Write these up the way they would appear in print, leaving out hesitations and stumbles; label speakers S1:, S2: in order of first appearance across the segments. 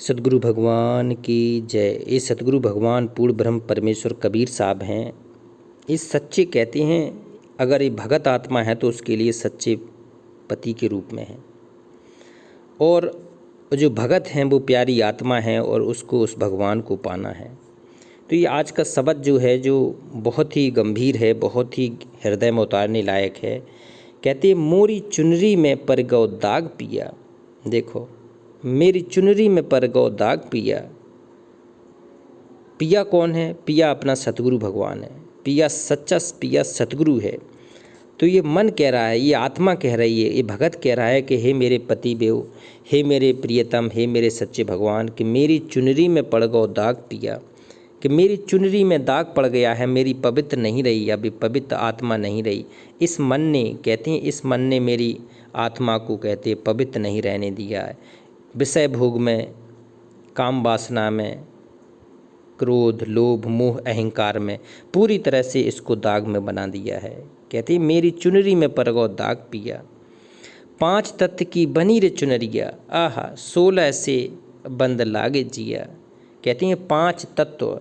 S1: सतगुरु भगवान की जय। ये सतगुरु भगवान पूर्ण ब्रह्म परमेश्वर कबीर साहब हैं। इस सच्चे कहते हैं अगर ये भगत आत्मा है तो उसके लिए सच्चे पति के रूप में है, और जो भगत हैं वो प्यारी आत्मा है और उसको उस भगवान को पाना है। तो ये आज का शब्द जो है जो बहुत ही गंभीर है, बहुत ही हृदय में उतारने लायक है। कहते मोरी चुनरी में पर गौ दाग पिया। देखो, मेरी चुनरी में पर गौ दाग पिया। पिया कौन है? पिया अपना सतगुरु भगवान है। पिया सच्चा पिया सतगुरु है। तो ये मन कह रहा है, ये आत्मा कह रही है, ये भगत कह रहा है कि हे मेरे पति देव, हे मेरे प्रियतम, हे मेरे सच्चे भगवान, कि मेरी चुनरी में पड़ गौ दाग पिया, कि मेरी चुनरी में दाग पड़ गया है, मेरी पवित्र नहीं रही, अभी पवित्र आत्मा नहीं रही। इस मन ने, कहते हैं इस मन ने मेरी आत्मा को, कहते हैं, पवित्र नहीं रहने दिया है। विषय भोग में, काम वासना में, क्रोध, लोभ, मोह, अहंकार में पूरी तरह से इसको दाग में बना दिया है। कहते हैं मेरी चुनरी में पर गौ दाग पिया। 5 तत्व की बनी रे चुनरिया, आहा 16 से बंद लागे जिया। कहते हैं 5 तत्व,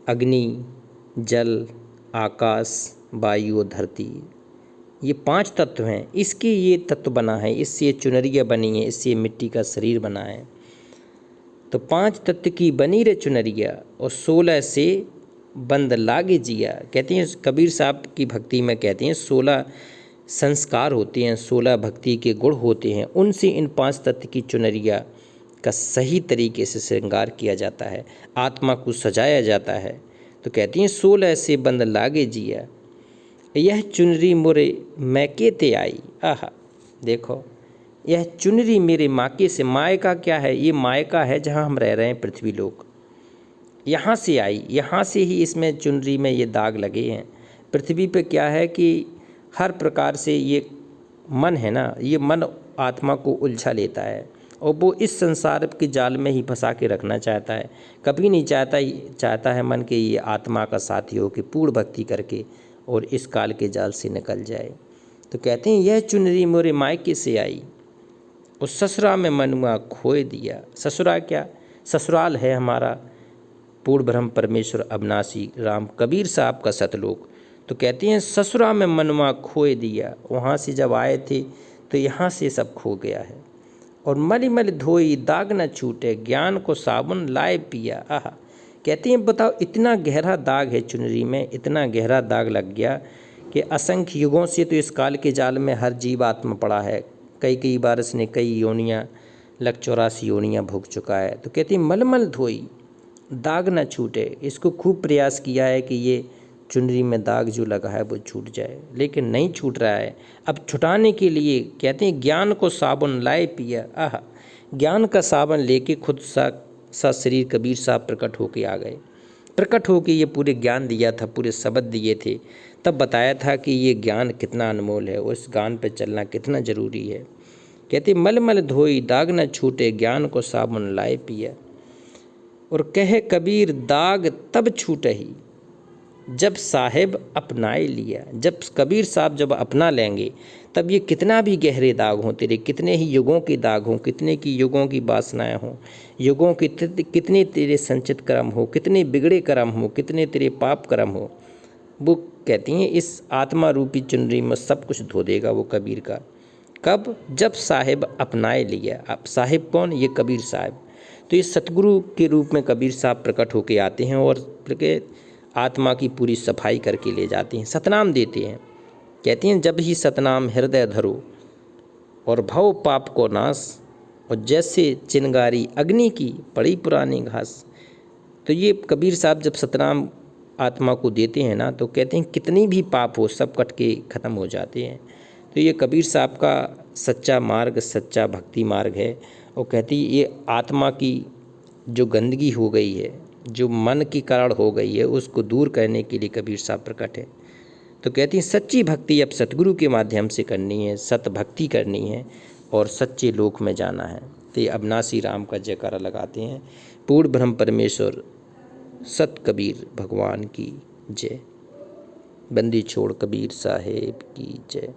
S1: अग्नि, जल, आकाश, वायु और धरती, ये 5 तत्व हैं। इसके ये तत्व बना है, इससे चुनरिया बनी है, इससे मिट्टी का शरीर बना है। तो 5 तत्व की बनी रे चुनरिया और 16 से बंद लागे जिया। कहते हैं कबीर साहब की भक्ति में, कहते हैं 16 संस्कार होते हैं, 16 भक्ति के गुण होते हैं, उनसे इन 5 तत्व की चुनरिया का सही तरीके से श्रृंगार किया जाता है, आत्मा को सजाया जाता है। तो कहती हैं 16 से बंद लागे जिया, यह चुनरी मोरे मैके ते आई। आहा, देखो, यह चुनरी मेरे मायके से, मायका क्या है? ये मायका है जहाँ हम रह रहे हैं, पृथ्वी लोक, यहाँ से आई, यहाँ से ही इसमें चुनरी में ये दाग लगे हैं। पृथ्वी पे क्या है कि हर प्रकार से ये मन है ना, ये मन आत्मा को उलझा लेता है और वो इस संसार के जाल में ही फंसा के रखना चाहता है। कभी नहीं चाहता है मन के ये आत्मा का साथी हो, कि पूर्ण भक्ति करके और इस काल के जाल से निकल जाए। तो कहते हैं यह चुनरी मोरे मायके से आई, उस ससुरा में मनुआ खोए दिया। ससुरा क्या? ससुराल है हमारा पूर्ण ब्रह्म परमेश्वर अविनाशी राम कबीर साहब का सतलोक। तो कहते हैं ससुरा में मनुआ खोए दिया, वहाँ से जब आए थे तो यहाँ से सब खो गया है। और मलि मलि धोई दाग न छूटे, ज्ञान को साबुन लाए पिया। आहा, कहते हैं बताओ, इतना गहरा दाग है चुनरी में, इतना गहरा दाग लग गया कि असंख्य युगों से तो इस काल के जाल में हर जीव आत्मा पड़ा है। कई बार इसने कई योनियाँ, लग 84 योनियाँ भोग चुका है। तो कहते हैं मलमल धोई दाग न छूटे, इसको खूब प्रयास किया है कि ये चुनरी में दाग जो लगा है वो छूट जाए, लेकिन नहीं छूट रहा है। अब छुटाने के लिए कहते हैं ज्ञान को साबुन लाए पिया। आह, ज्ञान का साबुन लेके खुद सा शरीर कबीर साहब प्रकट होके आ गए। प्रकट होके ये पूरे ज्ञान दिया था, पूरे शब्द दिए थे, तब बताया था कि ये ज्ञान कितना अनमोल है, उस ज्ञान पर चलना कितना जरूरी है। कहते मलमल धोई दाग न छूटे, ज्ञान को साबुन लाए पिया। और कहे कबीर दाग तब छूटही, जब साहेब अपनाए लिया। जब कबीर साहब जब अपना लेंगे तब ये कितना भी गहरे दाग हों तेरे, कितने ही युगों के दाग हों, कितने की युगों की वासनाएं हों, युगों के कितने तेरे संचित कर्म हो, कितने बिगड़े कर्म हो, कितने तेरे पाप कर्म हो, वो कहती हैं इस आत्मा रूपी चुनरी में सब कुछ धो देगा वो कबीर का। कब? जब साहेब अपनाए लिया। अब साहेब कौन? ये कबीर साहब। तो ये सतगुरु के रूप में कबीर साहब प्रकट होके आते हैं और आत्मा की पूरी सफाई करके ले जाते हैं, सतनाम देते हैं। कहते हैं जब ही सतनाम हृदय धरो और भव पाप को नाश, और जैसे चिंगारी अग्नि की पड़ी पुरानी घास। तो ये कबीर साहब जब सतनाम आत्मा को देते हैं ना, तो कहते हैं कितनी भी पाप हो सब कट के ख़त्म हो जाते हैं। तो ये कबीर साहब का सच्चा मार्ग, सच्चा भक्ति मार्ग है। और कहती ये आत्मा की जो गंदगी हो गई है, जो मन की कारण हो गई है, उसको दूर करने के लिए कबीर साहब प्रकट है। तो कहती हैं सच्ची भक्ति अब सतगुरु के माध्यम से करनी है, सत भक्ति करनी है और सच्चे लोक में जाना है। तो ये अविनाशी राम का जयकारा लगाते हैं। पूर्ण ब्रह्म परमेश्वर सत कबीर भगवान की जय। बंदी छोड़ कबीर साहेब की जय।